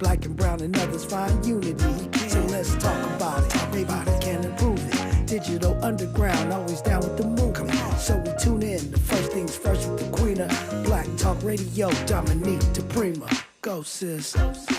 black and brown and others find unity. So let's talk about it. Maybe we can improve it. Digital underground, always down with the movement. So we tune in. The first things first with the queen of Black Talk Radio, Dominique DiPrima. Go sis. Go sis.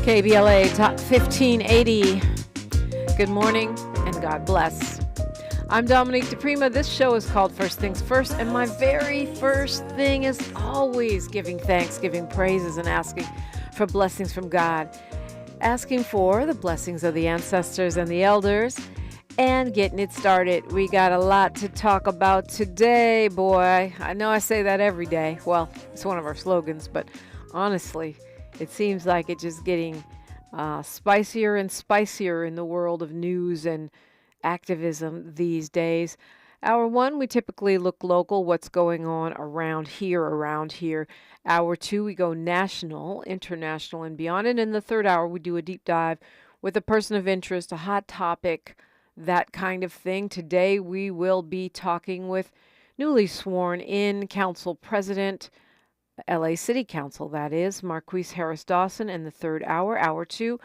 KBLA Talk 1580. Good morning and God bless. I'm Dominique DiPrima. This show is called First Things First, and my very first thing is always giving thanks, giving praises, and asking for blessings from God. Asking for the blessings of the ancestors and the elders, and getting it started. We got a lot to talk about today, boy. I know I say that every day. Well, it's one of our slogans, but honestly, it seems like it's just getting spicier and spicier in the world of news and activism these days. Hour one, we typically look local, what's going on around here. Hour two, we go national, international, and beyond. And in the third hour, we do a deep dive with a person of interest, a hot topic, that kind of thing. Today, we will be talking with newly sworn in council president, LA City Council, that is, Marquise Harris Dawson. In the third hour, hour two,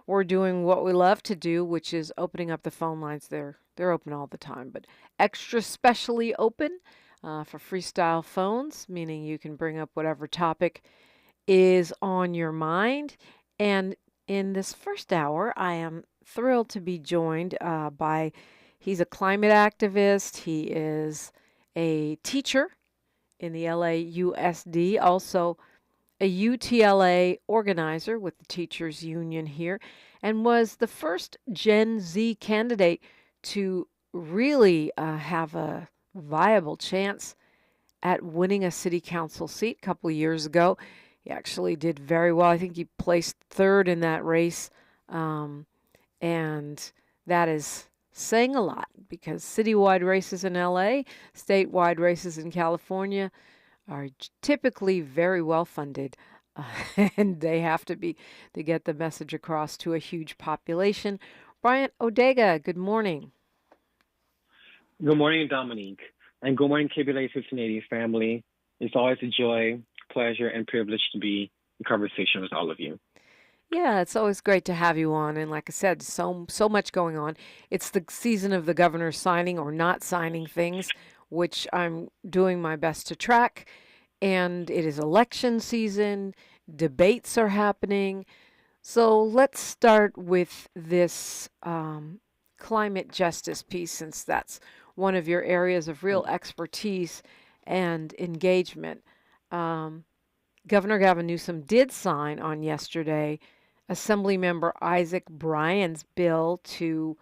we're doing what we love to do, which is opening up the phone lines. They're open all the time, but extra specially open for freestyle phones, meaning you can bring up whatever topic is on your mind. And in this first hour, I am thrilled to be joined by, he's a climate activist, he is a teacher in the LAUSD, also a UTLA organizer with the Teachers Union here, and was the first Gen Z candidate to really have a viable chance at winning a city council seat a couple of years ago. He actually did very well. I think he placed third in that race, and that is saying a lot, because citywide races in LA, statewide races in California are typically very well funded, and they have to be to get the message across to a huge population. Bryant Odega, good morning. Good morning, Dominique, and good morning, KBLA 1580 family. It's always a joy, pleasure, and privilege to be in conversation with all of you. Yeah, it's always great to have you on. And like I said, so much going on. It's the season of the governor signing or not signing things, which I'm doing my best to track. And it is election season. Debates are happening. So let's start with this climate justice piece, since that's one of your areas of real expertise and engagement. Governor Gavin Newsom did sign on yesterday Assemblymember Isaac Bryan's bill to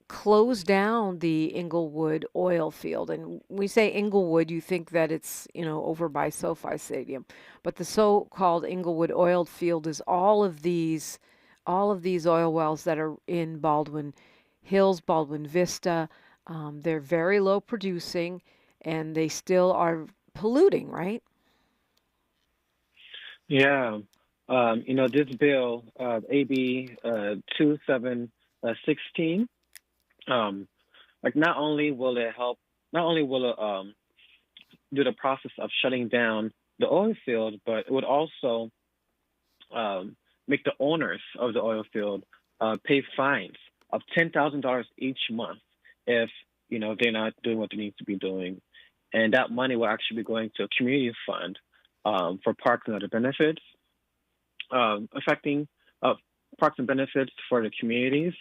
close down the Inglewood Oil Field. And when we say Inglewood, you think that it's, over by SoFi Stadium. But the so-called Inglewood Oil Field is all of these oil wells that are in Baldwin Hills, Baldwin Vista. They're very low producing, and they still are polluting, right? Yeah. This bill, AB 2716, not only will it do the process of shutting down the oil field, but it would also make the owners of the oil field pay fines of $10,000 each month if they're not doing what they need to be doing, and that money will actually be going to a community fund for parks and other benefits, affecting parks and benefits for the communities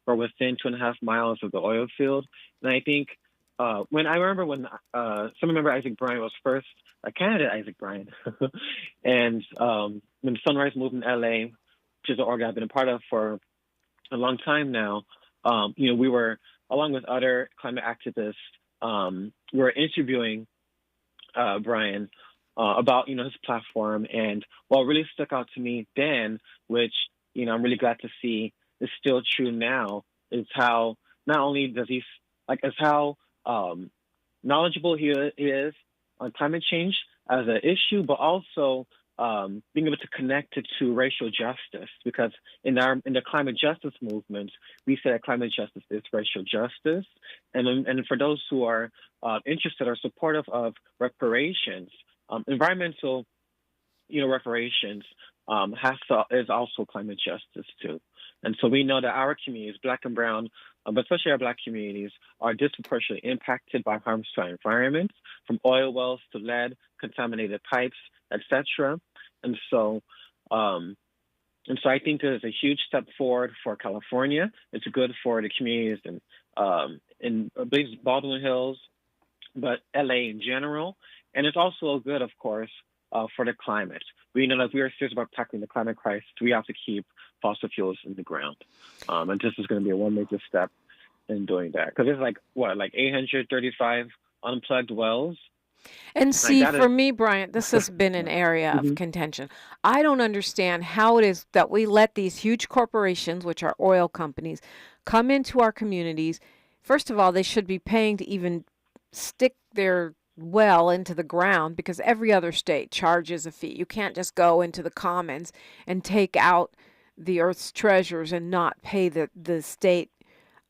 or within 2.5 miles of the oil field. And I think when Assemblymember Isaac Bryan was first a candidate, Isaac Bryan, and when the Sunrise Movement LA, which is an org I've been a part of for a long time now, we were, along with other climate activists, we were interviewing Bryan about, his platform. And what really stuck out to me then, which, I'm really glad to see is still true now, is how not only does he as how knowledgeable he is on climate change as an issue, but also being able to connect it to racial justice, because in the climate justice movement, we say that climate justice is racial justice, and for those who are interested or supportive of reparations, environmental, reparations is also climate justice too. And so we know that our communities, Black and Brown, but especially our Black communities, are disproportionately impacted by harms to our environment, from oil wells to lead, contaminated pipes, etc. And so I think there's a huge step forward for California. It's good for the communities in Baldwin Hills, but LA in general. And it's also good, of course, for the climate. We know that if we are serious about tackling the climate crisis, we have to keep fossil fuels in the ground. And this is going to be one major step in doing that. Because there's 835 unplugged wells. And see, for me, Bryant, this has been an area of contention. I don't understand how it is that we let these huge corporations, which are oil companies, come into our communities. First of all, they should be paying to even stick their well into the ground, because every other state charges a fee. You can't just go into the commons and take out the earth's treasures and not pay the state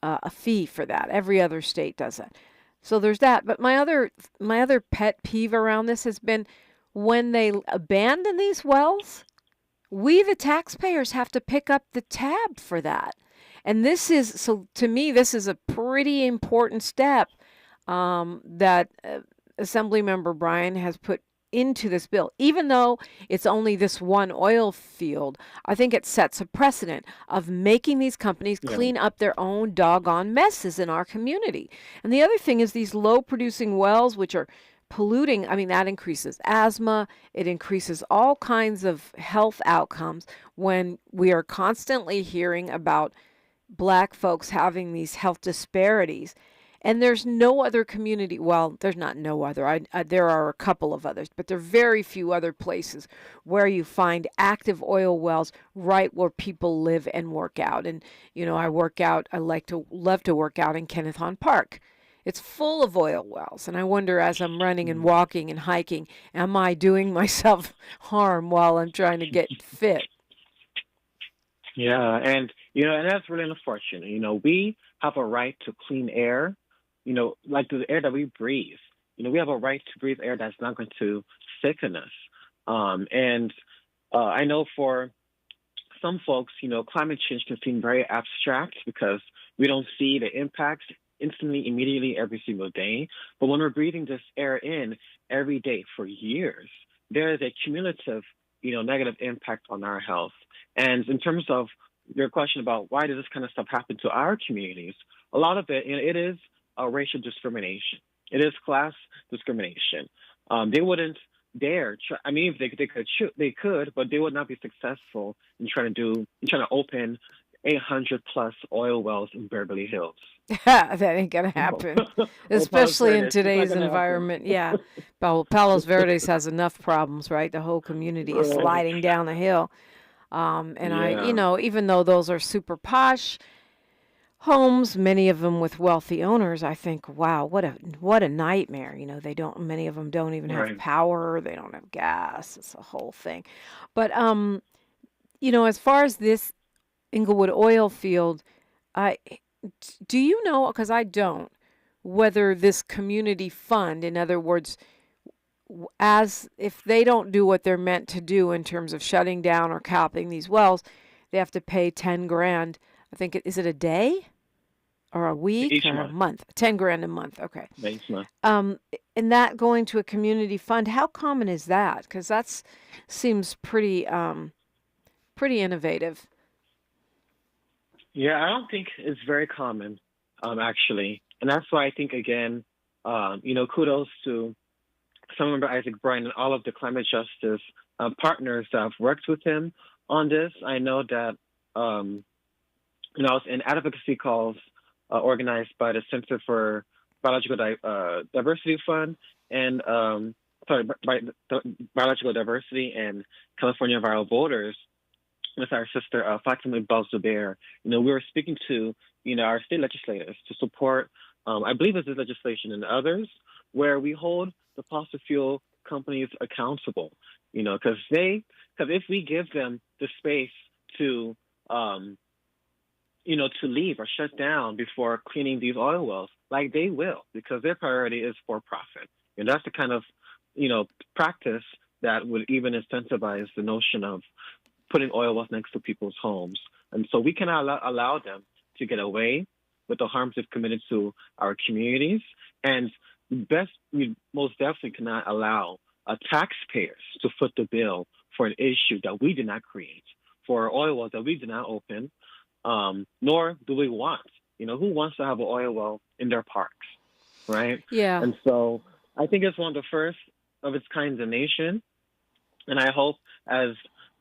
a fee for that. Every other state does that. So there's that. But my other pet peeve around this has been when they abandon these wells, we, the taxpayers, have to pick up the tab for that. And to me, this is a pretty important step that Assemblymember Bryan has put into this bill. Even though it's only this one oil field, I think it sets a precedent of making these companies clean up their own doggone messes in our community. And the other thing is these low-producing wells, which are polluting, that increases asthma, it increases all kinds of health outcomes when we are constantly hearing about Black folks having these health disparities. And there's no other community, well, there's not no other, there are a couple of others, but there are very few other places where you find active oil wells right where people live and work out. And, I love to work out in Kenneth Hahn Park. It's full of oil wells. And I wonder, as I'm running and walking and hiking, am I doing myself harm while I'm trying to get fit? Yeah, and that's really unfortunate. We have a right to clean air, like the air that we breathe. We have a right to breathe air that's not going to sicken us. I know for some folks, climate change can seem very abstract because we don't see the impacts instantly, immediately, every single day. But when we're breathing this air in every day for years, there is a cumulative, negative impact on our health. And in terms of your question about why does this kind of stuff happen to our communities, a lot of it, it is racial discrimination. It is class discrimination. They wouldn't dare try. If they could, but they would not be successful in trying to open 800 plus oil wells in Beverly Hills. That ain't gonna happen, especially in today's environment. Yeah, Palos Verdes has enough problems, right? The whole community is sliding down the hill. Even though those are super posh homes, many of them with wealthy owners, I think, wow, what a nightmare. Many of them don't even have power. They don't have gas. It's a whole thing. But, as far as this Inglewood Oil Field, do you know, because I don't, whether this community fund, in other words, as if they don't do what they're meant to do in terms of shutting down or capping these wells, they have to pay $10,000. I think is it a day or a week or a month? $10,000 a month. Okay. Each month. And that going to a community fund, how common is that? Because that seems pretty innovative. Yeah, I don't think it's very common, actually, and that's why I think again, kudos to Assemblymember Isaac Bryan and all of the climate justice partners that have worked with him on this. I know that, in advocacy calls organized by the Center for Biological Diversity Fund and, Biological Diversity and California Viral Voters with our sister Fatima Balzubair. We were speaking to our state legislators to support, I believe it's this legislation and others, where we hold the fossil fuel companies accountable, because if we give them the space to, to leave or shut down before cleaning these oil wells, like they will, because their priority is for profit. And that's the kind of, practice that would even incentivize the notion of putting oil wells next to people's homes. And so we cannot allow them to get away with the harms they've committed to our communities. And we most definitely cannot allow taxpayers to foot the bill for an issue that we did not create, for oil wells that we did not open, nor do we want. Who wants to have an oil well in their parks, right? Yeah. And so I think it's one of the first of its kind in the nation. And I hope as,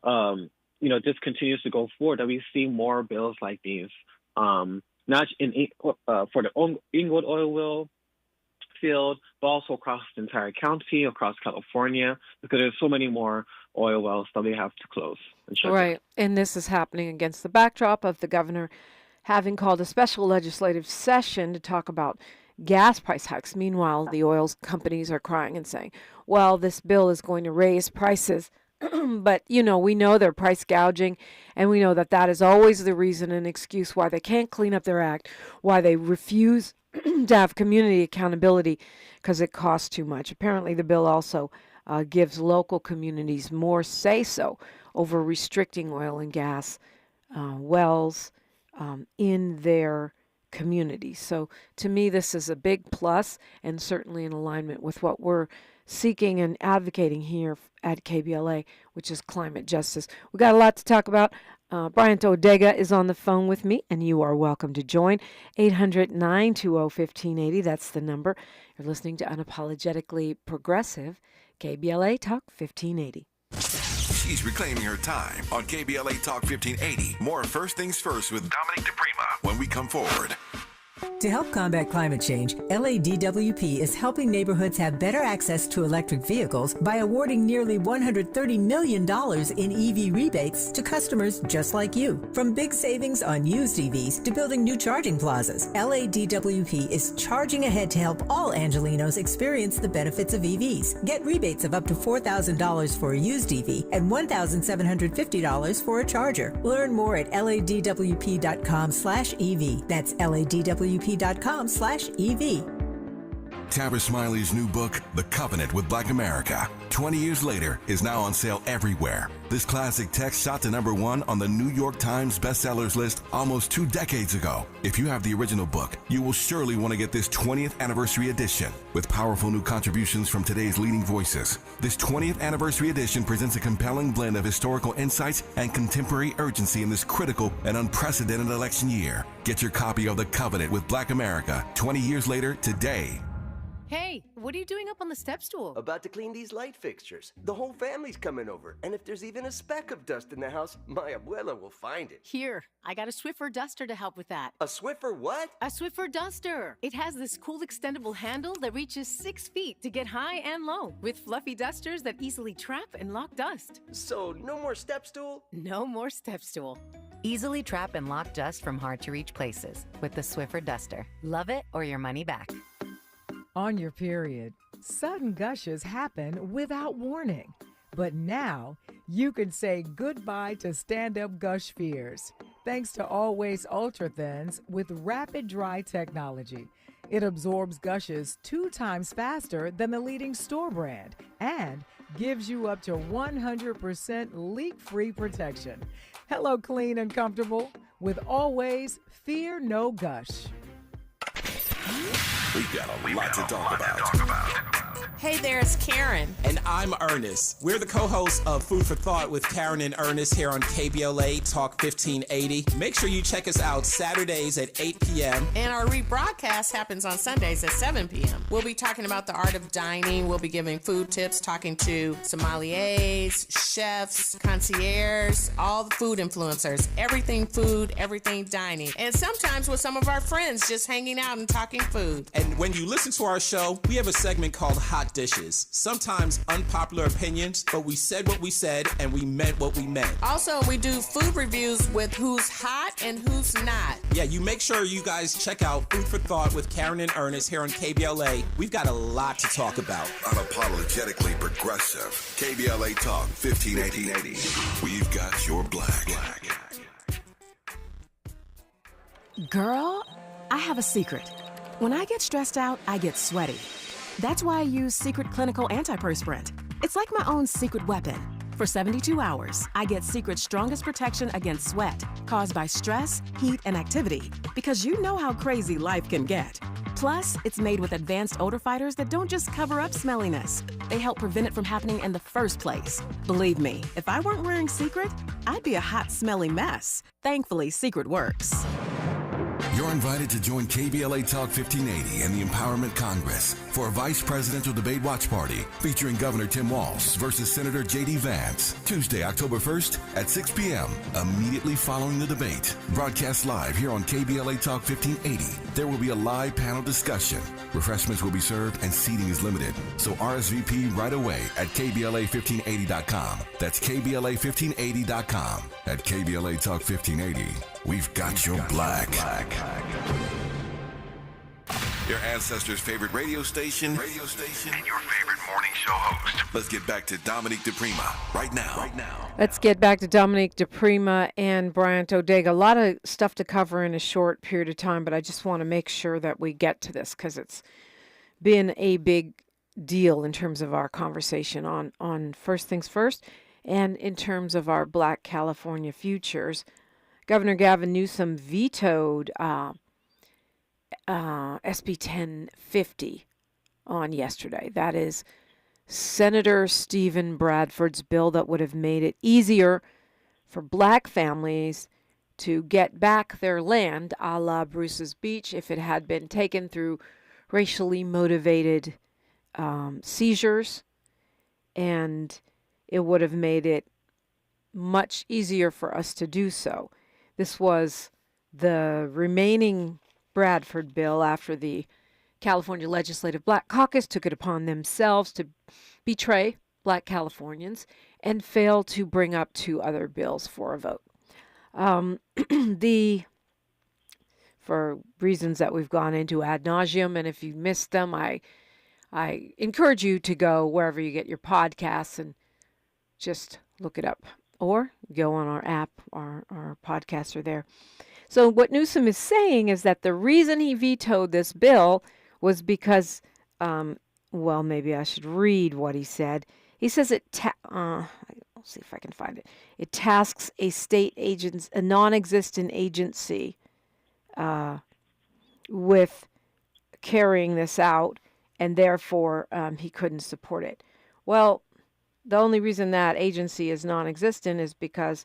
this continues to go forward, that we see more bills like these, not for the Inglewood Oil Field, but also across the entire county, across California, because there's so many more oil wells that we have to close and shut Right. down. And this is happening against the backdrop of the governor having called a special legislative session to talk about gas price hikes. Meanwhile, the oil companies are crying and saying, well, this bill is going to raise prices. But, we know they're price gouging, and we know that is always the reason and excuse why they can't clean up their act, why they refuse to have community accountability, because it costs too much. Apparently, the bill also gives local communities more say-so over restricting oil and gas wells in their communities. So to me, this is a big plus and certainly in alignment with what we're seeking and advocating here at KBLA, which is climate justice. We got a lot to talk about. Bryant Odega is on the phone with me, and you are welcome to join. 800-920-1580, that's the number. You're listening to Unapologetically Progressive, KBLA Talk 1580. She's reclaiming her time on KBLA Talk 1580. More First Things First with Dominique DiPrima when we come forward. To help combat climate change, LADWP is helping neighborhoods have better access to electric vehicles by awarding nearly $130 million in EV rebates to customers just like you. From big savings on used EVs to building new charging plazas, LADWP is charging ahead to help all Angelenos experience the benefits of EVs. Get rebates of up to $4,000 for a used EV and $1,750 for a charger. Learn more at ladwp.com/EV. That's ladwp.com/EV. Tabitha Smiley's new book, The Covenant with Black America, 20 years later, is now on sale everywhere. This classic text shot to #1 on the New York Times bestsellers list almost 2 decades ago. If you have the original book, you will surely want to get this 20th anniversary edition with powerful new contributions from today's leading voices. This 20th anniversary edition presents a compelling blend of historical insights and contemporary urgency in this critical and unprecedented election year. Get your copy of The Covenant with Black America 20 years later today. Hey, what are you doing up on the step stool? About to clean these light fixtures. The whole family's coming over, and if there's even a speck of dust in the house, my abuela will find it. Here, I got a Swiffer duster to help with that. A Swiffer what? A Swiffer duster. It has this cool extendable handle that reaches 6 feet to get high and low, with fluffy dusters that easily trap and lock dust. So, no more step stool? No more step stool. Easily trap and lock dust from hard-to-reach places with the Swiffer duster. Love it or your money back. On your period, sudden gushes happen without warning. But now, you can say goodbye to stand-up gush fears, thanks to Always Ultra Thins with rapid dry technology. It absorbs gushes 2 times faster than the leading store brand and gives you up to 100% leak-free protection. Hello, clean and comfortable with Always Fear No Gush. We've got a lot to talk about. Hey there, it's Karen. And I'm Ernest. We're the co-hosts of Food for Thought with Karen and Ernest here on KBLA Talk 1580. Make sure you check us out Saturdays at 8 p.m. And our rebroadcast happens on Sundays at 7 p.m. We'll be talking about the art of dining. We'll be giving food tips, talking to sommeliers, chefs, concierges, all the food influencers, everything food, everything dining. And sometimes with some of our friends just hanging out and talking food. And when you listen to our show, we have a segment called Hot hot dishes. Sometimes unpopular opinions, but we said what we said and we meant what we meant. Also, we do food reviews with who's hot and who's not. Yeah, you make sure you guys check out Food for Thought with Karen and Ernest here on KBLA. We've got a lot to talk about. Unapologetically progressive. KBLA Talk 1580. We've got your black. Girl, I have a secret. When I get stressed out, I get sweaty. That's why I use Secret Clinical Antiperspirant. It's like my own secret weapon. For 72 hours, I get Secret's strongest protection against sweat caused by stress, heat, and activity, because you know how crazy life can get. Plus, it's made with advanced odor fighters that don't just cover up smelliness. They help prevent it from happening in the first place. Believe me, if I weren't wearing Secret, I'd be a hot, smelly mess. Thankfully, Secret works. You're invited to join KBLA Talk 1580 and the Empowerment Congress for a vice presidential debate watch party featuring Governor Tim Walz versus Senator J.D. Vance, Tuesday, October 1st at 6 p.m., immediately following the debate. Broadcast live here on KBLA Talk 1580. There will be a live panel discussion. Refreshments will be served and seating is limited. So RSVP right away at KBLA1580.com. That's KBLA1580.com. At KBLA Talk 1580. We've got your black. Your ancestors' favorite radio station, and your favorite morning show host. Let's get back to Dominique DiPrima right now. Let's get back to Dominique DiPrima and Bryant Odega. A lot of stuff to cover in a short period of time, but I just want to make sure that we get to this because it's been a big deal in terms of our conversation on First Things First and in terms of our Black California futures. Governor Gavin Newsom vetoed SB 1050 on yesterday. That is Senator Steven Bradford's bill that would have made it easier for Black families to get back their land, a la Bruce's Beach, if it had been taken through racially motivated seizures. And it would have made it much easier for us to do so. This was the remaining Bradford bill after the California Legislative Black Caucus took it upon themselves to betray Black Californians and fail to bring up two other bills for a vote. For reasons that we've gone into ad nauseum, and if you missed them, I encourage you to go wherever you get your podcasts and just look it up. Or go on our app, our podcasts are there. So what Newsom is saying is that the reason he vetoed this bill was because, well, maybe I should read what he said. He says I'll see if I can find it. It tasks a state agent, a non-existent agency, with carrying this out, and therefore he couldn't support it. Well, the only reason that agency is non-existent is because,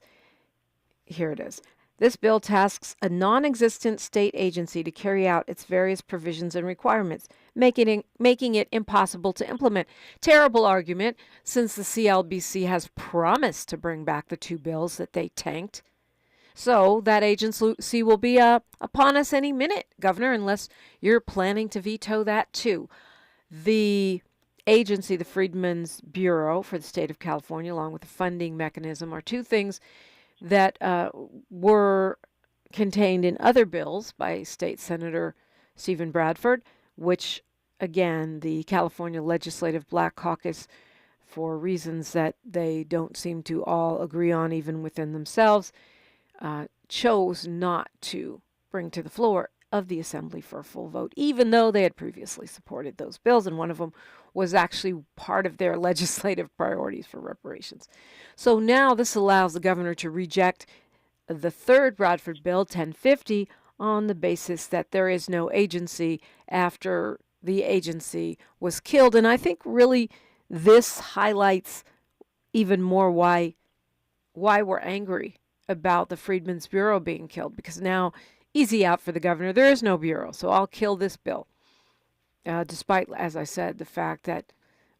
here it is. This bill tasks a non-existent state agency to carry out its various provisions and requirements, making it impossible to implement. Terrible argument, since the CLBC has promised to bring back the two bills that they tanked. So that agency will be upon us any minute, Governor, unless you're planning to veto that too. The agency, the Freedmen's Bureau for the state of California, along with the funding mechanism, are two things that were contained in other bills by State Senator Steven Bradford, which, again, the California Legislative Black Caucus, for reasons that they don't seem to all agree on even within themselves, chose not to bring to the floor of the Assembly for a full vote, even though they had previously supported those bills, and one of them was actually part of their legislative priorities for reparations. So now this allows the governor to reject the third Bradford bill, 1050, on the basis that there is no agency after the agency was killed. And I think really this highlights even more why we're angry about the Freedmen's Bureau being killed, because now, easy out for the governor, there is no bureau, so I'll kill this bill. Despite, as I said, the fact that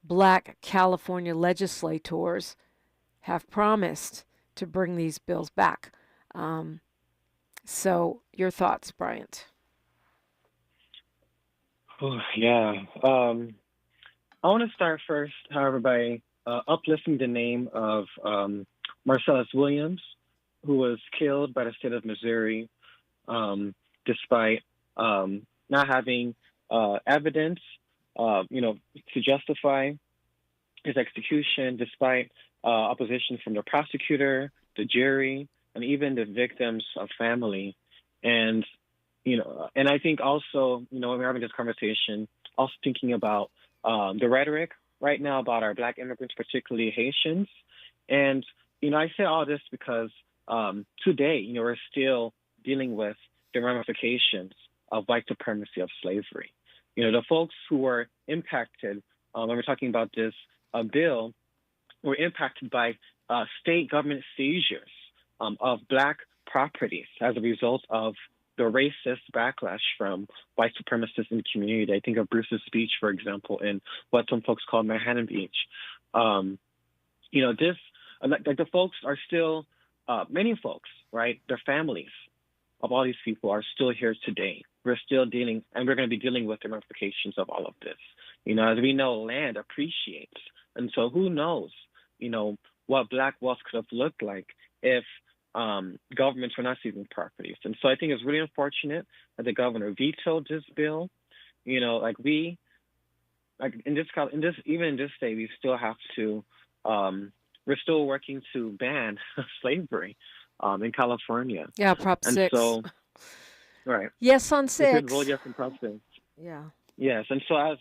Black California legislators have promised to bring these bills back. So your thoughts, Bryant? Oh, yeah. I want to start first, however, by uplifting the name of Marcellus Williams, who was killed by the state of Missouri despite not having evidence, to justify his execution, despite opposition from the prosecutor, the jury, and even the victim's family. And, and I think also, when we're having this conversation, also thinking about the rhetoric right now about our Black immigrants, particularly Haitians. And, I say all this because today, we're still dealing with the ramifications of white supremacy, of slavery. The folks who were impacted, when we're talking about this bill, were impacted by state government seizures of Black properties as a result of the racist backlash from white supremacists in the community. I think of Bruce's speech, for example, in what some folks call Manhattan Beach. This, like the folks are still, many folks, right, their families of all these people are still here today. We're still dealing, and we're going to be dealing with the ramifications of all of this. As we know, land appreciates. And so who knows, what Black wealth could have looked like if governments were not seizing properties. And so I think it's really unfortunate that the governor vetoed this bill. In this state, we still have to, we're still working to ban slavery in California. Yeah, Prop 6. So, right. Yes on 6. Vote yes on Prop 6. Yeah. Yes, and so as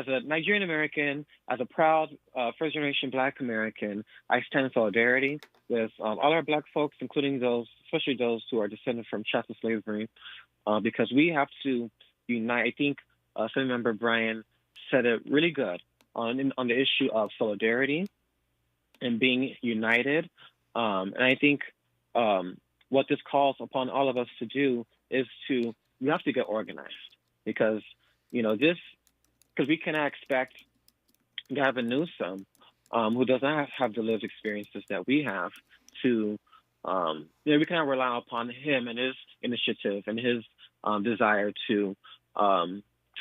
a Nigerian American, as a proud first generation Black American, I stand in solidarity with all our Black folks, including those, especially those who are descended from chattel slavery, because we have to unite. I think Senator Member Bryan said it really good on the issue of solidarity and being united. And I think what this calls upon all of us to do is we have to get organized, because because we cannot expect Gavin Newsom, who does not have the lived experiences that we have, to, we cannot rely upon him and his initiative and his desire to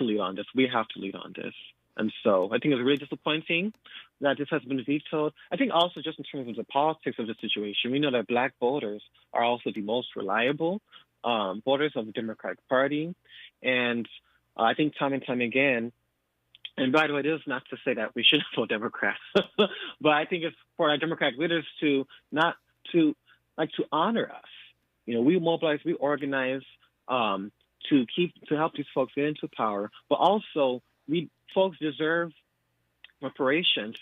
lead on this. We have to lead on this. And so I think it's really disappointing that this has been vetoed. I think also just in terms of the politics of the situation, we know that Black voters are also the most reliable voters of the Democratic Party. And I think time and time again, and by the way, this is not to say that we shouldn't vote Democrats, but I think it's for our Democratic leaders to honor us. We mobilize, we organize to help these folks get into power, but also folks deserve reparations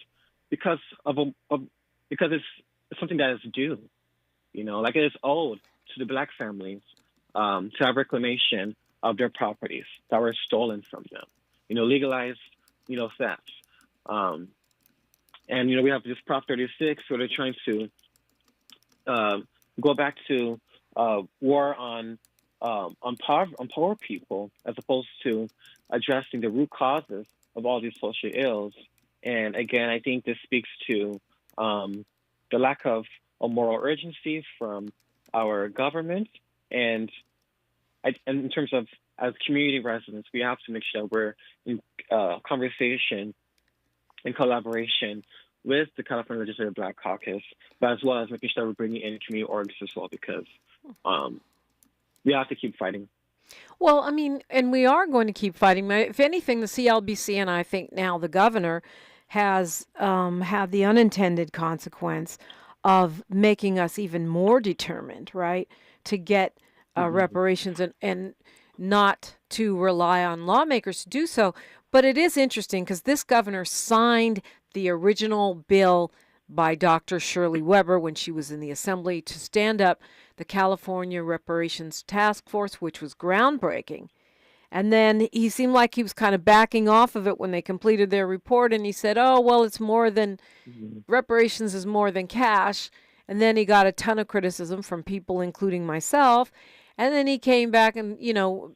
because it's something that is due. It is owed to the Black families to have reclamation of their properties that were stolen from them, legalized, thefts. And, we have this Prop 36 where they're trying to go back to war on poor people, as opposed to addressing the root causes of all these social ills. And again, I think this speaks to the lack of a moral urgency from our government. And in terms of, as community residents, we have to make sure we're in conversation and collaboration with the California Legislative Black Caucus, but as well as making sure we're bringing in community orgs as well, because we have to keep fighting. Well, I mean, and we are going to keep fighting. If anything, the CLBC and I think now the governor has had the unintended consequence of making us even more determined, right, to get reparations and not to rely on lawmakers to do so. But it is interesting because this governor signed the original bill by Dr. Shirley Weber when she was in the Assembly to stand up the California Reparations Task Force, which was groundbreaking. And then he seemed like he was kind of backing off of it when they completed their report, and he said, oh, well, it's more than, reparations is more than cash. And then he got a ton of criticism from people, including myself. And then he came back and,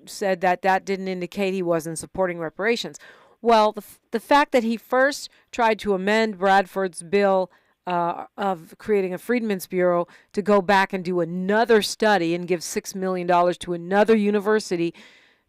said that didn't indicate he wasn't supporting reparations. Well, the fact that he first tried to amend Bradford's bill of creating a Freedmen's Bureau to go back and do another study and give $6 million to another university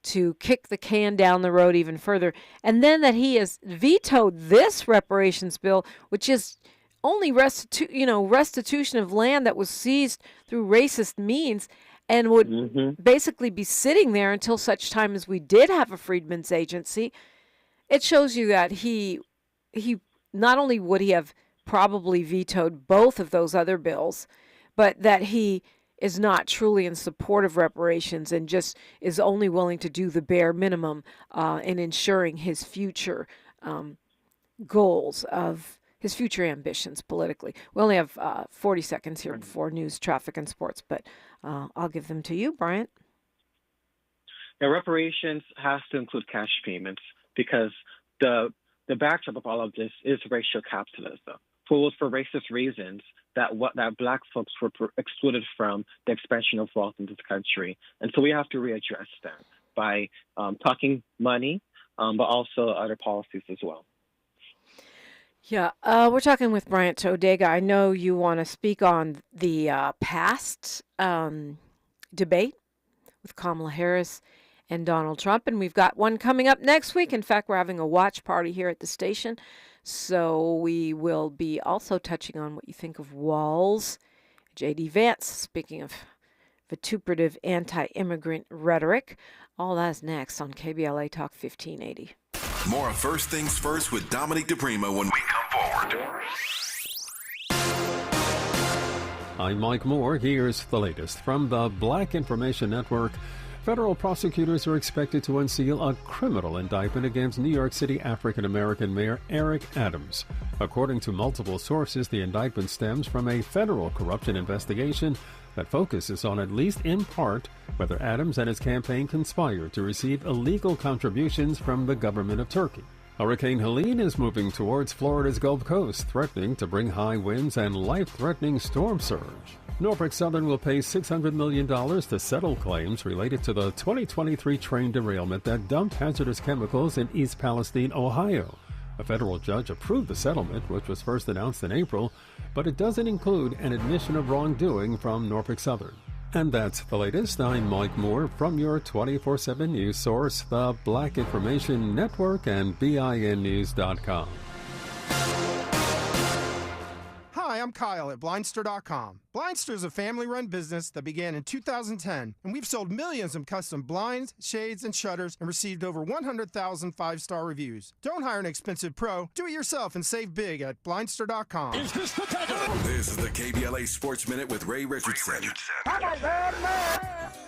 to kick the can down the road even further. And then that he has vetoed this reparations bill, which is only restitution of land that was seized through racist means, and would basically be sitting there until such time as we did have a Freedmen's Agency. It shows you that he not only would he have probably vetoed both of those other bills, but that he is not truly in support of reparations and just is only willing to do the bare minimum in ensuring his future goals of his future ambitions politically. We only have 40 seconds here before news, traffic, and sports, but I'll give them to you, Bryant. Yeah, reparations has to include cash payments because the backdrop of all of this is racial capitalism. For racist reasons that Black folks were excluded from the expansion of wealth in this country. And so we have to readdress that by talking money, but also other policies as well. Yeah, we're talking with Bryant Odega. I know you want to speak on the past debate with Kamala Harris and Donald Trump, and we've got one coming up next week. In fact, we're having a watch party here at the station, so we will be also touching on what you think of walls. J.D. Vance, speaking of vituperative anti-immigrant rhetoric. All that's next on KBLA Talk 1580. More of First Things First with Dominique DiPrima when we come forward. I'm Mike Moore. Here's the latest from the Black Information Network. Federal prosecutors are expected to unseal a criminal indictment against New York City African-American Mayor Eric Adams. According to multiple sources, the indictment stems from a federal corruption investigation that focuses on, at least in part, whether Adams and his campaign conspired to receive illegal contributions from the government of Turkey. Hurricane Helene is moving towards Florida's Gulf Coast, threatening to bring high winds and life-threatening storm surge. Norfolk Southern will pay $600 million to settle claims related to the 2023 train derailment that dumped hazardous chemicals in East Palestine, Ohio. A federal judge approved the settlement, which was first announced in April, but it doesn't include an admission of wrongdoing from Norfolk Southern. And that's the latest. I'm Mike Moore from your 24/7 news source, the Black Information Network and BINnews.com. Hi, I'm Kyle at Blindster.com. Blindster is a family-run business that began in 2010, and we've sold millions of custom blinds, shades, and shutters and received over 100,000 five-star reviews. Don't hire an expensive pro. Do it yourself and save big at Blindster.com. Is this the time? This is the KBLA Sports Minute with Ray Richardson.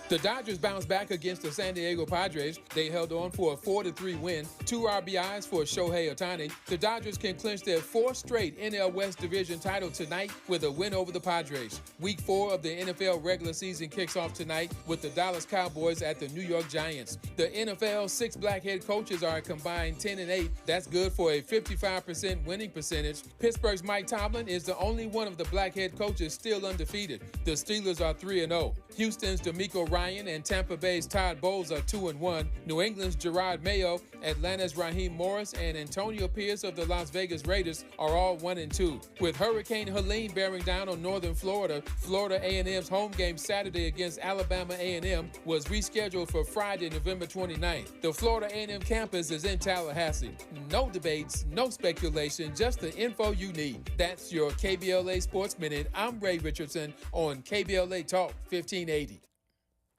The Dodgers bounced back against the San Diego Padres. They held on for a 4-3 win, 2 RBIs for Shohei Ohtani. The Dodgers can clinch their 4th straight NL West Division title tonight with a win over the Padres. Week 4 of the NFL regular season kicks off tonight with the Dallas Cowboys at the New York Giants. The NFL's 6 black head coaches are a combined 10-8. That's good for a 55% winning percentage. Pittsburgh's Mike Tomlin is the only one of the black head coaches still undefeated. The Steelers are 3-0. Houston's DeMeco Ryan and Tampa Bay's Todd Bowles are 2-1. New England's Gerard Mayo, Atlanta's Raheem Morris, and Antonio Pierce of the Las Vegas Raiders are all 1-2. With Hurricane Helene bearing down on northern Florida, Florida A&M's home game Saturday against Alabama A&M was rescheduled for Friday, November 29th. The Florida A&M campus is in Tallahassee. No debates, no speculation, just the info you need. That's your KBLA Sports Minute. I'm Ray Richardson on KBLA Talk 1580.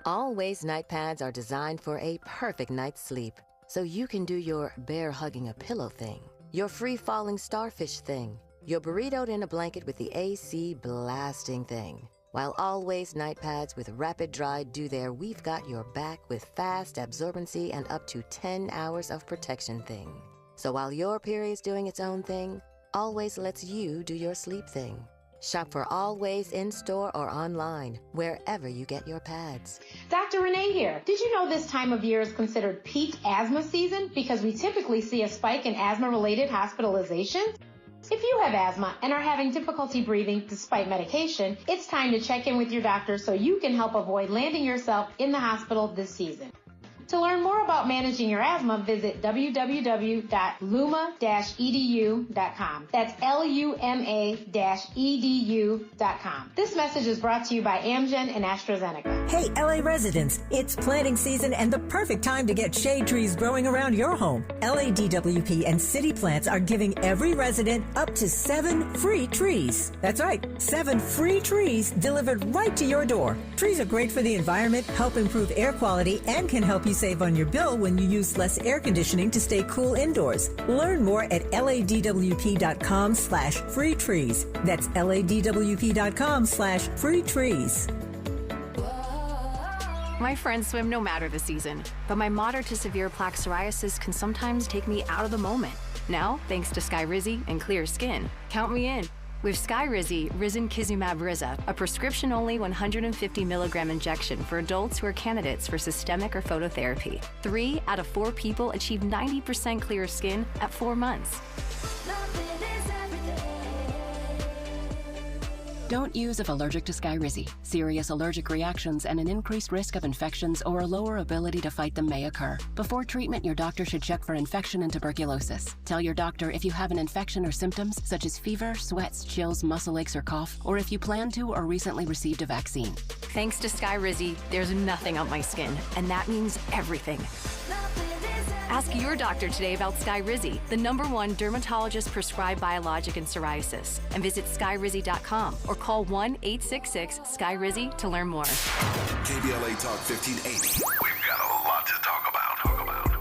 Always night pads are designed for a perfect night's sleep, so you can do your bear-hugging a pillow thing, your free-falling starfish thing, your burritoed in a blanket with the AC blasting thing. While Always night pads with Rapid Dry do their we've got your back with fast absorbency and up to 10 hours of protection thing. So while your period's doing its own thing, Always lets you do your sleep thing. Shop for Always in-store or online, wherever you get your pads. Dr. Renee here. Did you know this time of year is considered peak asthma season because we typically see a spike in asthma-related hospitalizations? If you have asthma and are having difficulty breathing despite medication, it's time to check in with your doctor so you can help avoid landing yourself in the hospital this season. To learn more about managing your asthma, visit www.luma-edu.com. That's LUMA-edu.com. This message is brought to you by Amgen and AstraZeneca. Hey, LA residents, it's planting season and the perfect time to get shade trees growing around your home. LADWP and City Plants are giving every resident up to 7 free trees. That's right, 7 free trees delivered right to your door. Trees are great for the environment, help improve air quality, and can help you save on your bill when you use less air conditioning to stay cool indoors. Learn more at ladwp.com/free trees. That's ladwp.com/free trees. My friends swim no matter the season, but my moderate to severe plaque psoriasis can sometimes take me out of the moment. Now, thanks to Skyrizi and clear skin, count me in. With Skyrizi, Risankizumab Riza, a prescription-only 150 milligram injection for adults who are candidates for systemic or phototherapy. 3 out of 4 people achieve 90% clear skin at 4 months. Don't use if allergic to Skyrizi. Serious allergic reactions and an increased risk of infections or a lower ability to fight them may occur. Before treatment, your doctor should check for infection and tuberculosis. Tell your doctor if you have an infection or symptoms such as fever, sweats, chills, muscle aches, or cough, or if you plan to or recently received a vaccine. Thanks to Skyrizi, there's nothing on my skin, and that means everything. Ask your doctor today about Skyrizi, the #1 dermatologist prescribed biologic in psoriasis, and visit skyrizi.com or call 1-866-SKYRIZI to learn more. KBLA Talk 1580. We've got a lot to talk about.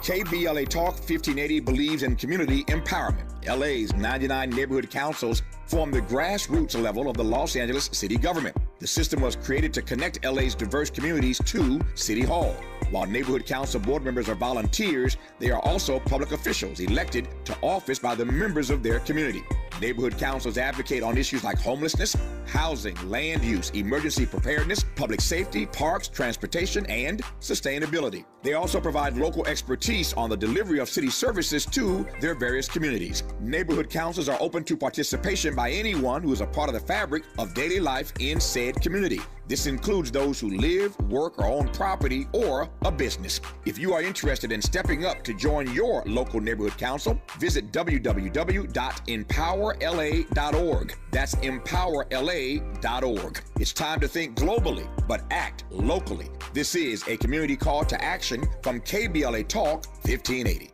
KBLA Talk 1580 believes in community empowerment. LA's 99 neighborhood councils form the grassroots level of the Los Angeles city government. The system was created to connect LA's diverse communities to City Hall. While neighborhood council board members are volunteers, they are also public officials elected to office by the members of their community. Neighborhood councils advocate on issues like homelessness, housing, land use, emergency preparedness, public safety, parks, transportation, and sustainability. They also provide local expertise on the delivery of city services to their various communities. Neighborhood councils are open to participation by anyone who is a part of the fabric of daily life in said community. This includes those who live, work, or own property or a business. If you are interested in stepping up to join your local neighborhood council, visit www.empowerla.org. That's empowerla.org. It's time to think globally, but act locally. This is a community call to action from KBLA Talk 1580.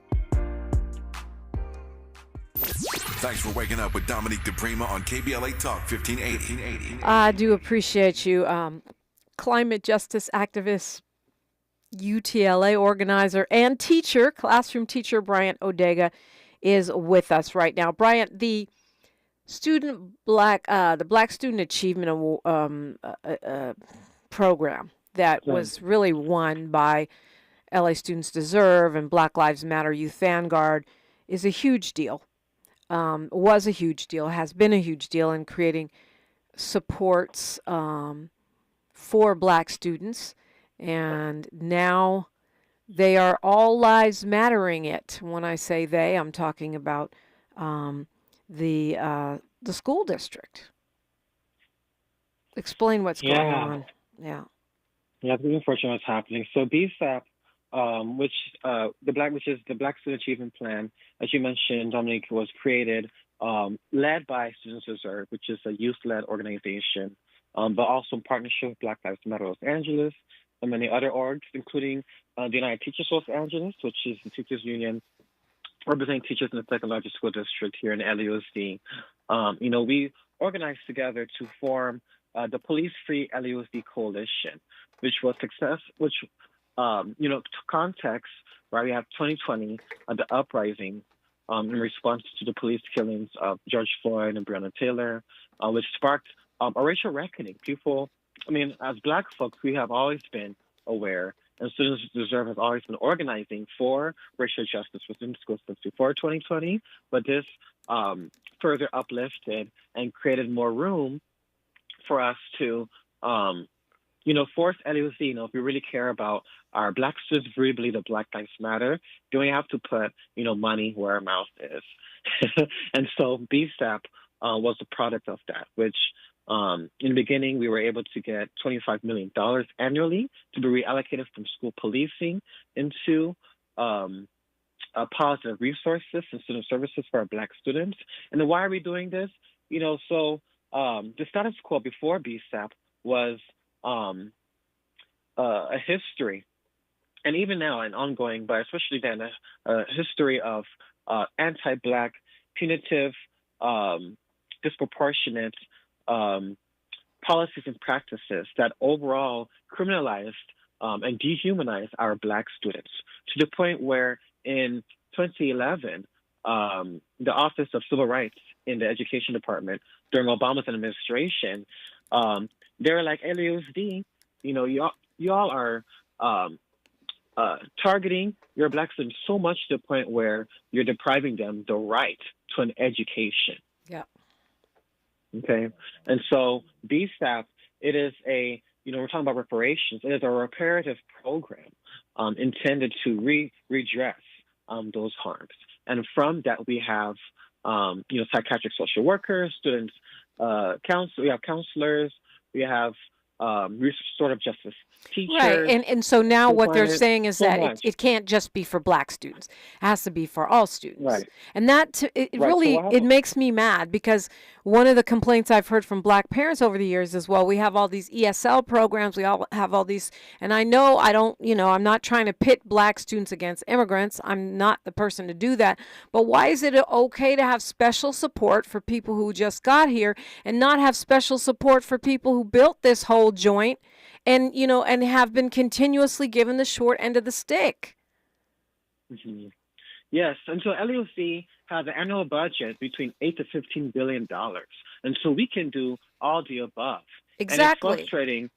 Thanks for waking up with Dominique DiPrima on KBLA Talk 1580. I do appreciate you. Climate justice activist, UTLA organizer, and teacher, classroom teacher Bryant Odega is with us right now. Bryant, the Black Student Achievement program that was really won by LA Students Deserve and Black Lives Matter Youth Vanguard is a huge deal. Was a huge deal, has been a huge deal in creating supports for Black students, and now they are all lives mattering it. When I say they, I'm talking about the school district. Explain what's going on. Yeah, it's unfortunate what's happening. So BSAP, which is the Black Student Achievement Plan, as you mentioned, Dominique, was created, led by Students Deserve, which is a youth-led organization, but also in partnership with Black Lives Matter Los Angeles and many other orgs, including the United Teachers Los Angeles, which is the teachers union representing teachers in the second largest school district here in LAUSD. We organized together to form the Police-Free LAUSD Coalition, which was to context, right, we have 2020, the uprising in response to the police killings of George Floyd and Breonna Taylor, which sparked a racial reckoning. People, as Black folks, we have always been aware, and Students Deserve has always been organizing for racial justice within the school system before 2020, but this further uplifted and created more room for us to force LAUSD, if we really care about our Black students, really believe that Black Lives Matter, then we have to put, money where our mouth is. And so BSAP was a product of that, which In the beginning, we were able to get $25 million annually to be reallocated from school policing into positive resources and student services for our Black students. And then why are we doing this? So the status quo before BSAP was a history, and even now an ongoing, but especially then a history of anti-Black, punitive, disproportionate policies and practices that overall criminalized and dehumanized our Black students, to the point where in 2011, the Office of Civil Rights in the Education Department during Obama's administration, they were like, LAUSD, y'all are targeting your Black students so much to the point where you're depriving them the right to an education. Yeah. Okay. And so BSAP, it is we're talking about reparations. It is a reparative program intended to redress those harms. And from that, we have, psychiatric social workers, students, we have counselors, we have restorative justice teachers. Right, and so now what they're saying is so that much. it can't just be for Black students. It has to be for all students. Right. And that Right. really, So it makes me mad, because one of the complaints I've heard from Black parents over the years is, well, we have all these ESL programs, we all have all these, and I know I'm not trying to pit Black students against immigrants. I'm not the person to do that. But why is it okay to have special support for people who just got here and not have special support for people who built this whole joint and have been continuously given the short end of the stick? Mm-hmm. Yes, and so LAUC has an annual budget between $8 to $15 billion, and so we can do all the above. Exactly. And it's frustrating,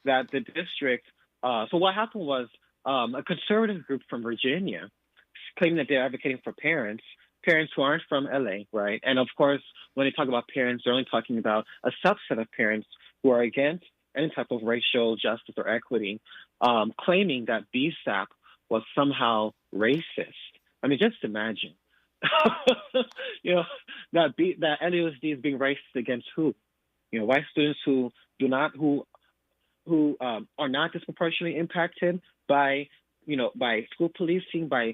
that the district. So what happened was a conservative group from Virginia claimed that they're advocating for parents who aren't from LA, right? And of course, when they talk about parents, they're only talking about a subset of parents who are against any type of racial justice or equity, claiming that BSAP was somehow racist. I mean, just imagine, that LAUSD is being racist against who? White students who are not disproportionately impacted by school policing, by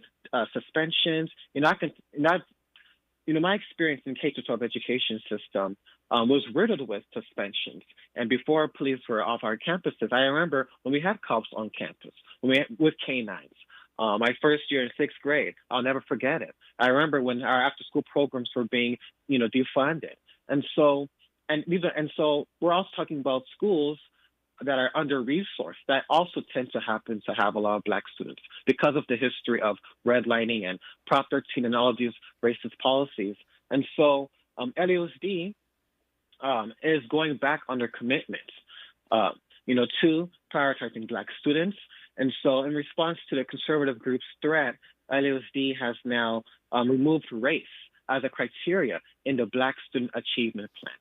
suspensions. My experience in K-12 education system was riddled with suspensions. And before police were off our campuses, I remember when we had cops on campus, with canines. My first year in sixth grade, I'll never forget it. I remember when our after-school programs were being, defunded. And so we're also talking about schools that are under-resourced that also tend to happen to have a lot of Black students because of the history of redlining and Prop 13 and all of these racist policies. And so LAUSD is going back on their commitments, to prioritizing Black students. And so in response to the conservative group's threat, LAUSD has now removed race as a criteria in the Black Student Achievement Plan.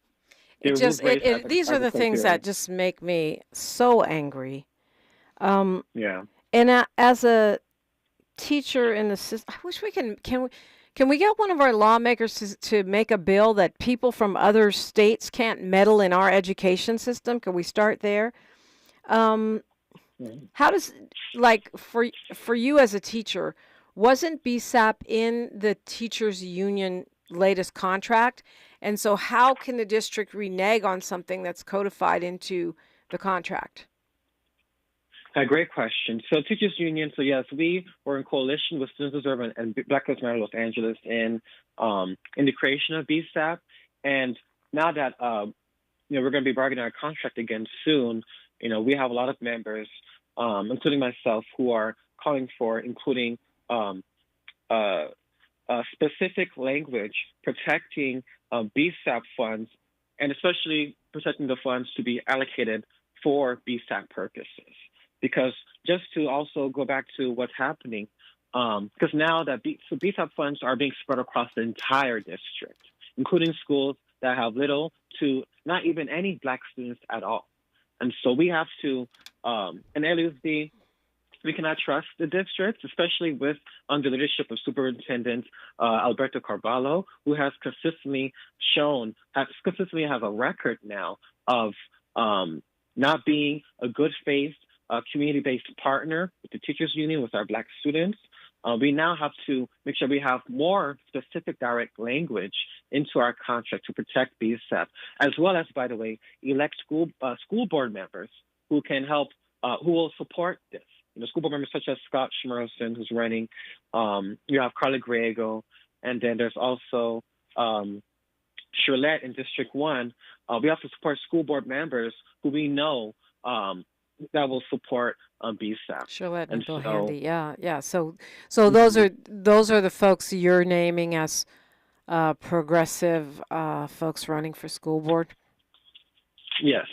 These are the things that just make me so angry. Yeah. And as a teacher in the system, I wish we can we get one of our lawmakers to make a bill that people from other states can't meddle in our education system? Can we start there? How does, for you as a teacher, wasn't BSAP in the teachers union latest contract? And so how can the district renege on something that's codified into the contract? Great question. So teachers union, so yes, we were in coalition with Students Observer and Black Lives Matter Los Angeles in the creation of BSAP. And now that, we're going to be bargaining our contract again soon, we have a lot of members, including myself, who are calling for including specific language protecting BSAP funds, and especially protecting the funds to be allocated for BSAP purposes. Because just to also go back to what's happening, because now that BSAP funds are being spread across the entire district, including schools that have little to not even any Black students at all. And so we have to, and LAUSD we cannot trust the districts, especially with under the leadership of Superintendent Alberto Carvalho, who has consistently have a record now of not being a good faith community-based partner with the teachers union, with our Black students. We now have to make sure we have more specific direct language into our contract to protect BSAP, as well as, by the way, elect school board members who can help, who will support this. School board members such as Scott Schmerson, who's running. You have Carla Griego, and then there's also Charlotte in District 1. We have to support school board members who we know that will support BSAP. Charlotte and Bill Handy, yeah. So those are the folks you're naming as progressive folks running for school board. Yes.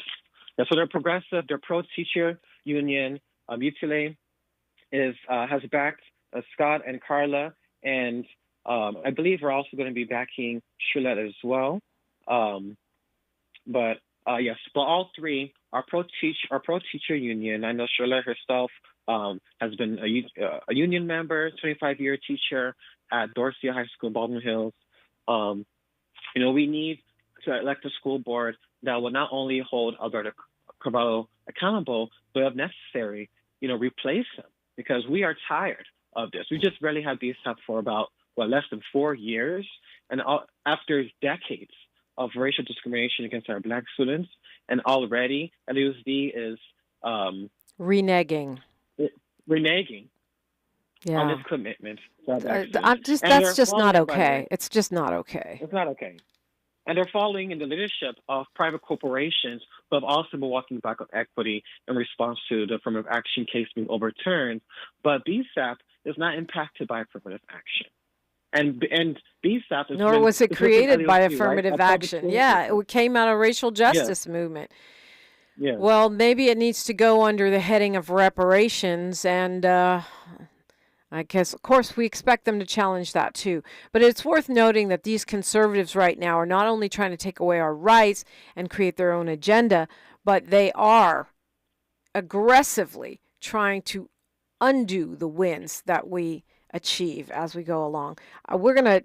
Yeah, so they're progressive. They're pro-teacher union. UTLA has backed Scott and Carla, and I believe we're also going to be backing Charlotte as well. But all three are pro-teacher union. I know Charlotte herself has been a union member, 25-year teacher at Dorsey High School in Baldwin Hills. We need to elect a school board that will not only hold Alberto Carvalho accountable, but if necessary, replace him, because we are tired of this. We just barely had BSAP for about, less than 4 years. And after decades of racial discrimination against our Black students, and already LUSD is reneging on its commitment. That's just not okay. It's just not okay. It's not okay. And they're following in the leadership of private corporations who have also been walking back on equity in response to the affirmative action case being overturned. But BSAP is not impacted by affirmative action. And BSAP is nor was it created by affirmative action. Yeah, it came out of racial justice movement. Yeah. Well, maybe it needs to go under the heading of reparations, and I guess, of course, we expect them to challenge that too. But it's worth noting that these conservatives right now are not only trying to take away our rights and create their own agenda, but they are aggressively trying to undo the wins that we achieve as we go along. We're gonna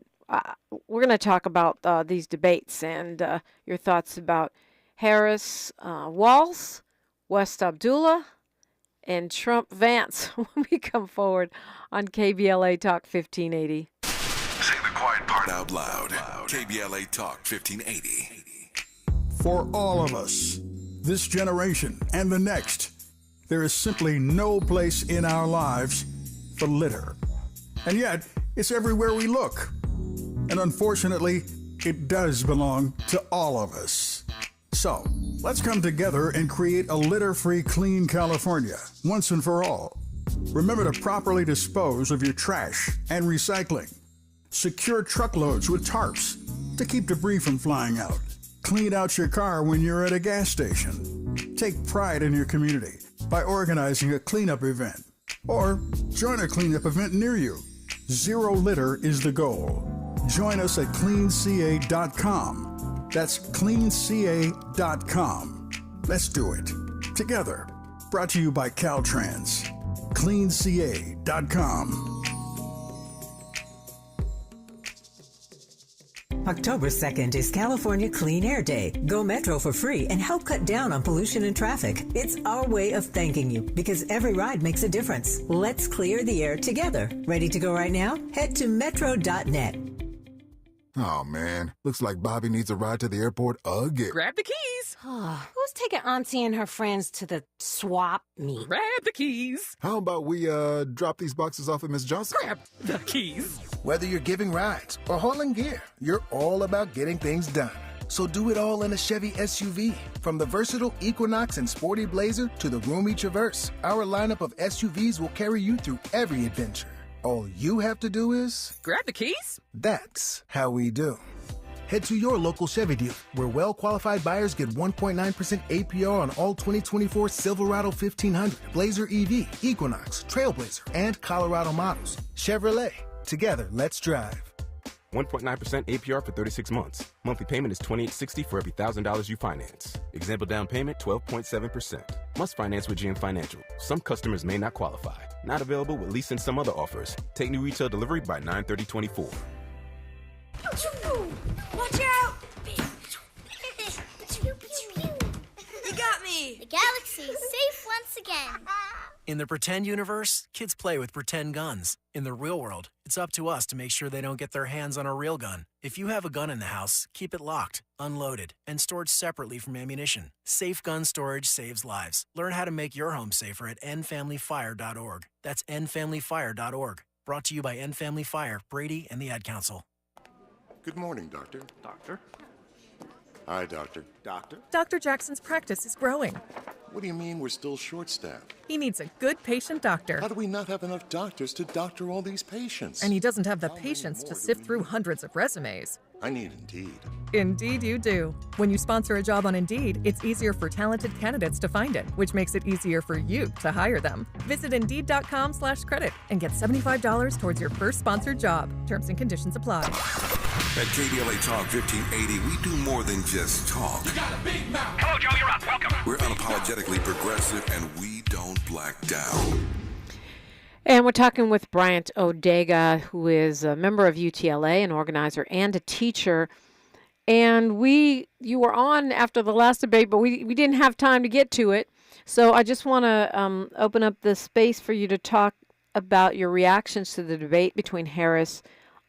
talk about these debates and your thoughts about Harris, Walz, West Abdullah, and Trump Vance when we come forward on KBLA Talk 1580. Say the quiet part out loud. KBLA Talk 1580. For all of us, this generation and the next, there is simply no place in our lives for litter. And yet, it's everywhere we look. And unfortunately, it does belong to all of us. So, let's come together and create a litter-free, clean California, once and for all. Remember to properly dispose of your trash and recycling. Secure truckloads with tarps to keep debris from flying out. Clean out your car when you're at a gas station. Take pride in your community by organizing a cleanup event. Or join a cleanup event near you. Zero litter is the goal. Join us at cleanca.com. That's cleanca.com. Let's do it together. Brought to you by Caltrans. cleanca.com. October 2nd is California Clean Air Day. Go Metro for free and help cut down on pollution and traffic. It's our way of thanking you because every ride makes a difference. Let's clear the air together. Ready to go right now? Head to metro.net. Oh, man. Looks like Bobby needs a ride to the airport again. Grab the keys. Who's taking Auntie and her friends to the swap meet? Grab the keys. How about we drop these boxes off at Miss Johnson? Grab the keys. Whether you're giving rides or hauling gear, you're all about getting things done. So do it all in a Chevy SUV. From the versatile Equinox and sporty Blazer to the roomy Traverse, our lineup of SUVs will carry you through every adventure. All you have to do is... grab the keys? That's how we do. Head to your local Chevy dealer, where well-qualified buyers get 1.9% APR on all 2024 Silverado 1500, Blazer EV, Equinox, Trailblazer, and Colorado models. Chevrolet. Together, let's drive. 1.9% APR for 36 months. Monthly payment is $28.60 for every $1,000 you finance. Example down payment, 12.7%. Must finance with GM Financial. Some customers may not qualify. Not available with lease and some other offers. Take new retail delivery by 9/30/24. Watch out! You got me! The galaxy is safe once again. In the pretend universe, kids play with pretend guns. In the real world, it's up to us to make sure they don't get their hands on a real gun. If you have a gun in the house, keep it locked, unloaded, and stored separately from ammunition. Safe gun storage saves lives. Learn how to make your home safer at endfamilyfire.org. That's endfamilyfire.org. Brought to you by End Family Fire, Brady, and the Ad Council. Good morning, Doctor. Doctor? Hi, Doctor. Doctor? Dr. Jackson's practice is growing. What do you mean we're still short-staffed? He needs a good patient doctor. How do we not have enough doctors to doctor all these patients? And he doesn't have the patience to sift through hundreds of resumes. I need Indeed. Indeed you do. When you sponsor a job on Indeed, it's easier for talented candidates to find it, which makes it easier for you to hire them. Visit Indeed.com/credit and get $75 towards your first sponsored job. Terms and conditions apply. At KBLA Talk 1580, we do more than just talk. You got a big mouth. Hello, Joe, you're up. Welcome. We're unapologetically progressive, and we don't black down. And we're talking with Bryant Odega, who is a member of UTLA, an organizer and a teacher. And you were on after the last debate, but we didn't have time to get to it. So I just want to open up the space for you to talk about your reactions to the debate between Harris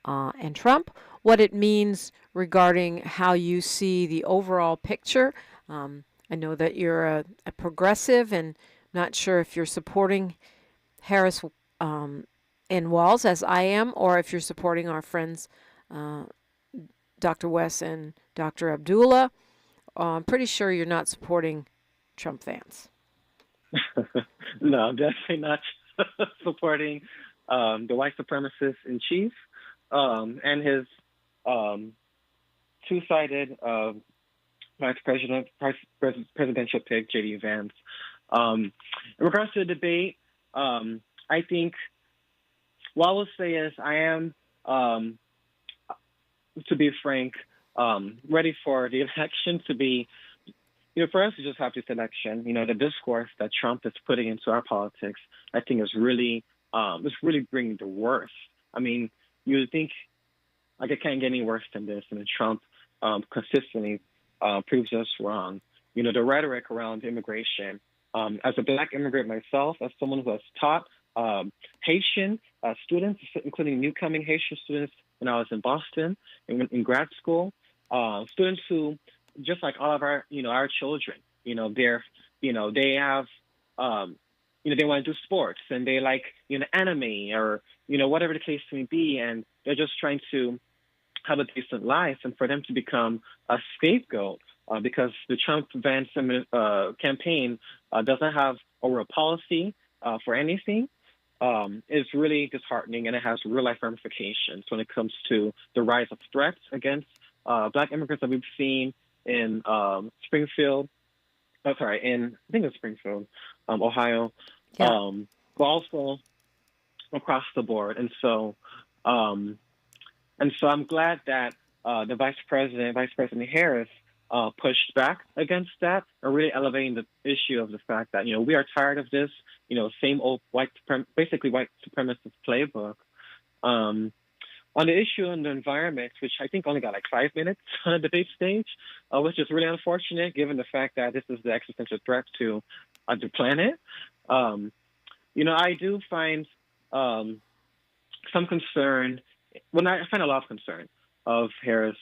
and Trump, what it means regarding how you see the overall picture. I know that you're a progressive, and not sure if you're supporting Harris in Walls, as I am, or if you're supporting our friends Dr. West and Dr. Abdullah. I'm pretty sure you're not supporting Trump fans. No, definitely not supporting the white supremacist in chief and his two-sided presidential pick, J.D. Vance. In regards to the debate, I think what I will say is I am, to be frank, ready for the election to be, for us to just have this election. The discourse that Trump is putting into our politics, I think is really, bringing the worst. I mean, you would think, it can't get any worse than this, and then Trump consistently proves us wrong. The rhetoric around immigration. As a Black immigrant myself, as someone who has taught Haitian students, including newcoming Haitian students when I was in Boston in grad school, students who, just like all of our, our children, they have, they want to do sports and they like, anime or, whatever the case may be, and they're just trying to have a decent life, and for them to become a scapegoat because the Trump-Vance campaign doesn't have a real policy for anything is really disheartening, and it has real-life ramifications when it comes to the rise of threats against Black immigrants that we've seen in Springfield, Ohio, but also across the board. And so I'm glad that the Vice President Harris, pushed back against that, and really elevating the issue of the fact that, we are tired of this, same old white supremacist playbook. On the issue on the environment, which I think only got 5 minutes on the debate stage, which is really unfortunate given the fact that this is the existential threat to the planet. I do find some concern. Well, I find a lot of concern of Harris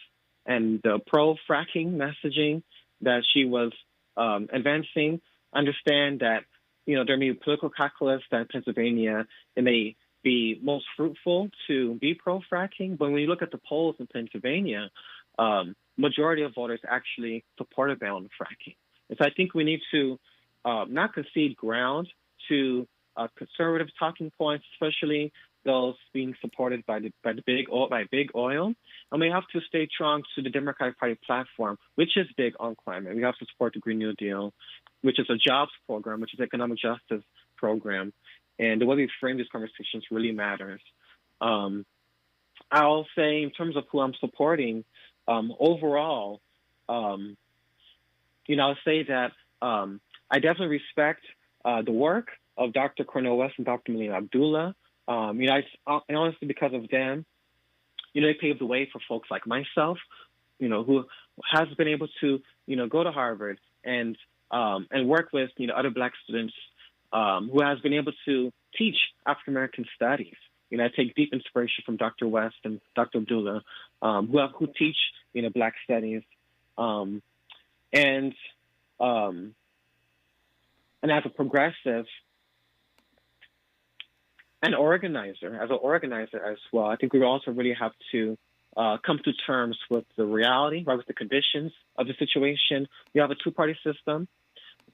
and the pro-fracking messaging that she was advancing. Understand that, there may be political calculus that in Pennsylvania it may be most fruitful to be pro-fracking, but when you look at the polls in Pennsylvania, majority of voters actually support a ban on fracking. And so I think we need to not concede ground to conservative talking points, especially those being supported by big oil, and we have to stay strong to the Democratic Party platform, which is big on climate. We have to support the Green New Deal, which is a jobs program, which is an economic justice program, and the way we frame these conversations really matters. I'll say in terms of who I'm supporting, overall, I'll say that I definitely respect the work of Dr. Cornel West and Dr. Melina Abdullah. And honestly, because of them, they paved the way for folks like myself, who has been able to, go to Harvard and work with, other Black students, who has been able to teach African American studies. I take deep inspiration from Dr. West and Dr. Abdullah, who teach, Black studies, and as a progressive and organizer, as well, I think we also really have to come to terms with the reality, right, with the conditions of the situation. We have a two-party system.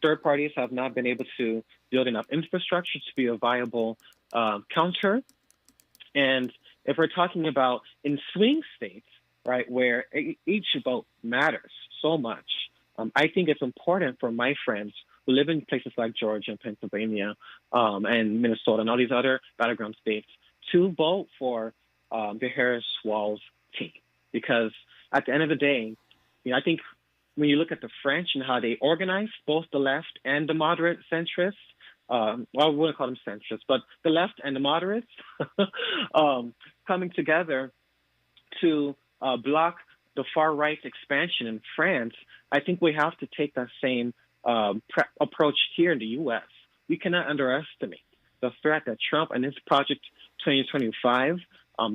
Third parties have not been able to build enough infrastructure to be a viable counter. And if we're talking about in swing states, right, where each vote matters so much, I think it's important for my friends who live in places like Georgia and Pennsylvania and Minnesota and all these other battleground states to vote for the Harris-Walz team. Because at the end of the day, I think when you look at the French and how they organize, both the left and the moderate centrists, I wouldn't call them centrists, but the left and the moderates coming together to block the far-right expansion in France, I think we have to take that same approach here in the U.S. We cannot underestimate the threat that Trump and his Project 2025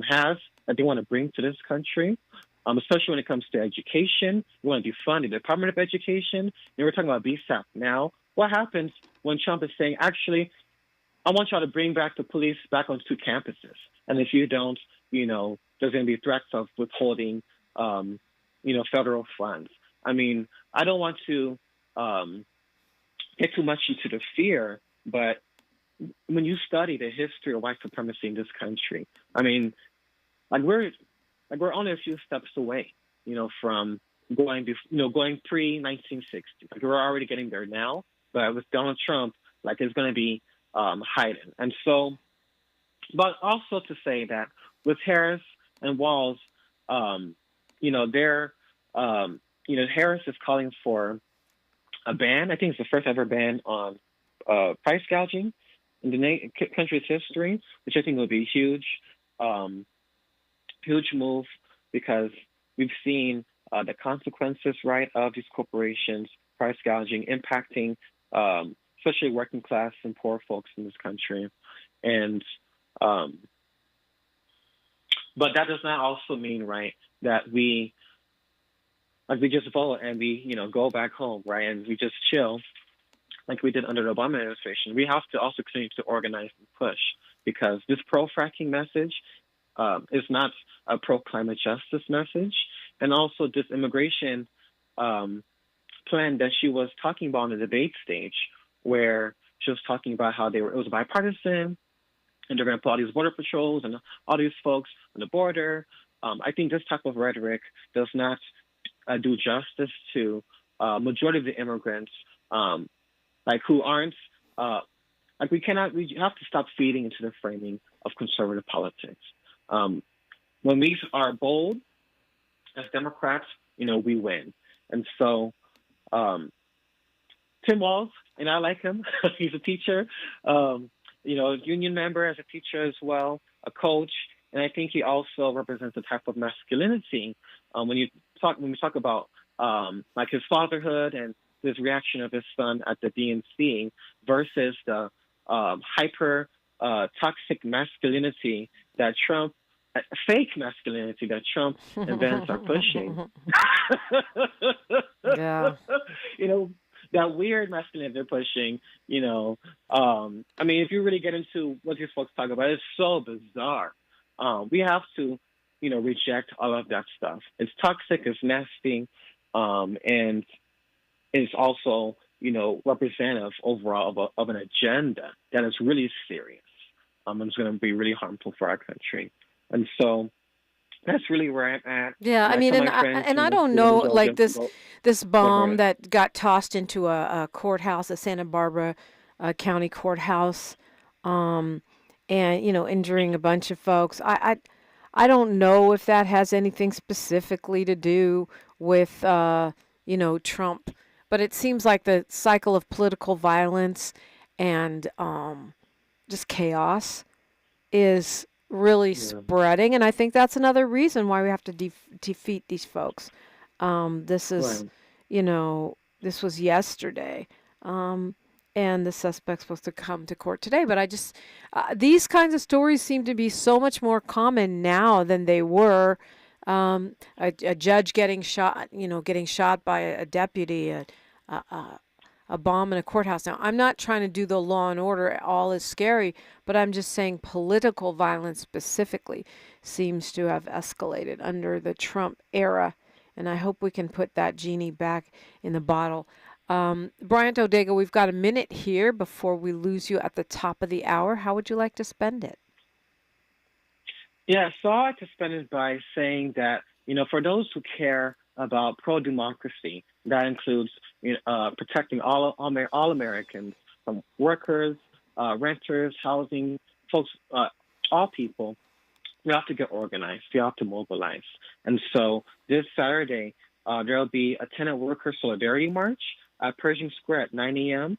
has, that they want to bring to this country, especially when it comes to education. We want to defund the Department of Education. We're talking about BSAP now. What happens when Trump is saying, actually, I want y'all to bring back the police back onto campuses? And if you don't, there's going to be threats of withholding, federal funds. I mean, I don't want to get too much into the fear, but when you study the history of white supremacy in this country, I mean, we're only a few steps away, from going pre-1960. We're already getting there now, but with Donald Trump, it's going to be hiding. And so, but also to say that with Harris and Walz, Harris is calling for a ban. I think it's the first ever ban on price gouging in the country's history, which I think will be huge move, because we've seen the consequences, right, of these corporations, price gouging, impacting especially working class and poor folks in this country. And but that does not also mean, right, that we just vote and we, go back home, right, and we just chill like we did under the Obama administration. We have to also continue to organize and push, because this pro-fracking message is not a pro-climate justice message. And also this immigration plan that she was talking about on the debate stage, where she was talking about how it was bipartisan, and they're going to put all these border patrols and all these folks on the border. I think this type of rhetoric does not do justice to majority of the immigrants, who aren't, we have to stop feeding into the framing of conservative politics. When we are bold as Democrats, we win. And so Tim Walz, and I like him. He's a teacher, union member as a teacher as well, a coach. And I think he also represents a type of masculinity. When we talk about his fatherhood and his reaction of his son at the DNC versus the hyper toxic masculinity that Trump, fake masculinity that Trump and Vance are pushing. Yeah. That weird masculinity they're pushing, if you really get into what these folks talk about, it's so bizarre. We have to, reject all of that stuff. It's toxic, it's nasty, and it's also, representative overall of an agenda that is really serious. And it's going to be really harmful for our country. And so that's really where I'm at. Yeah, I don't know, this bomb that got tossed into a courthouse, a Santa Barbara County courthouse, and injuring a bunch of folks. I don't know if that has anything specifically to do with Trump, but it seems like the cycle of political violence and just chaos is really spreading. And I think that's another reason why we have to defeat these folks. This is, this was yesterday. And the suspect's supposed to come to court today. But I just, these kinds of stories seem to be so much more common now than they were. A judge getting shot, getting shot by a deputy, a bomb in a courthouse. Now, I'm not trying to do the law and order. All is scary, but I'm just saying political violence specifically seems to have escalated under the Trump era. And I hope we can put that genie back in the bottle. Bryant Odega, we've got a minute here before we lose you at the top of the hour. How would you like to spend it? Yeah, so I like to spend it by saying that, for those who care about pro-democracy, that includes protecting all Americans, from workers, renters, housing, folks, all people. We have to get organized. We have to mobilize. And so this Saturday, there will be a tenant worker solidarity march at Pershing Square at 9 a.m.,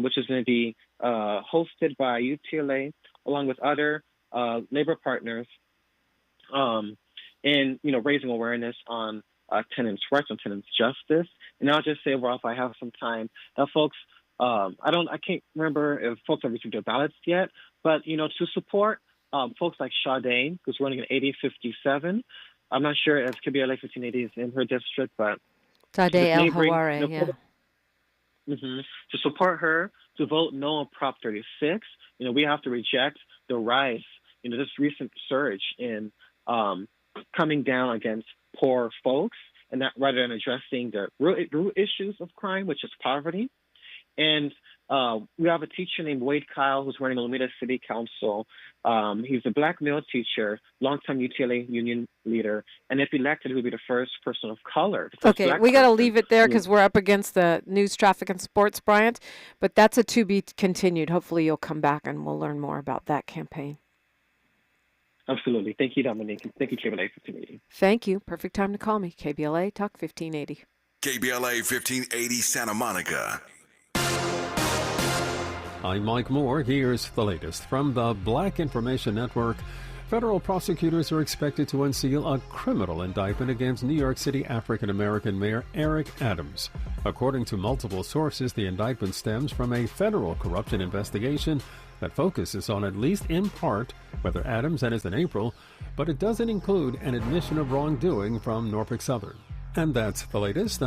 which is going to be hosted by UTLA along with other labor partners in, raising awareness on tenants' rights and tenants' justice. And I'll just say, well, if I have some time, that folks, I can't remember if folks have received their ballots yet, but, to support folks like Sade, who's running an 8057. I'm not sure if KBLA 1580 is in her district, but Sade El-Hawari, yeah. To support her, to vote no on Prop 36, we have to reject the rise, this recent surge in coming down against poor folks, and that rather than addressing the root issues of crime, which is poverty. And we have a teacher named Wade Kyle who's running Alameda City Council. He's a black male teacher, longtime UTLA union leader, and if elected, he'll be the first person of color. Okay, we got to leave it there because we're up against the news, traffic, and sports, Bryant. But that's a to be continued. Hopefully you'll come back and we'll learn more about that campaign. Absolutely. Thank you, Dominique. Thank you, KBLA 1580. Thank you. Perfect time to call me. KBLA Talk 1580. KBLA 1580 Santa Monica. I'm Mike Moore. Here's the latest from the Black Information Network. Federal prosecutors are expected to unseal a criminal indictment against New York City African-American Mayor Eric Adams. According to multiple sources, the indictment stems from a federal corruption investigation that focuses on, at least in part, whether Adams sentenced in April, but it doesn't include an admission of wrongdoing from Norfolk Southern. And that's the latest.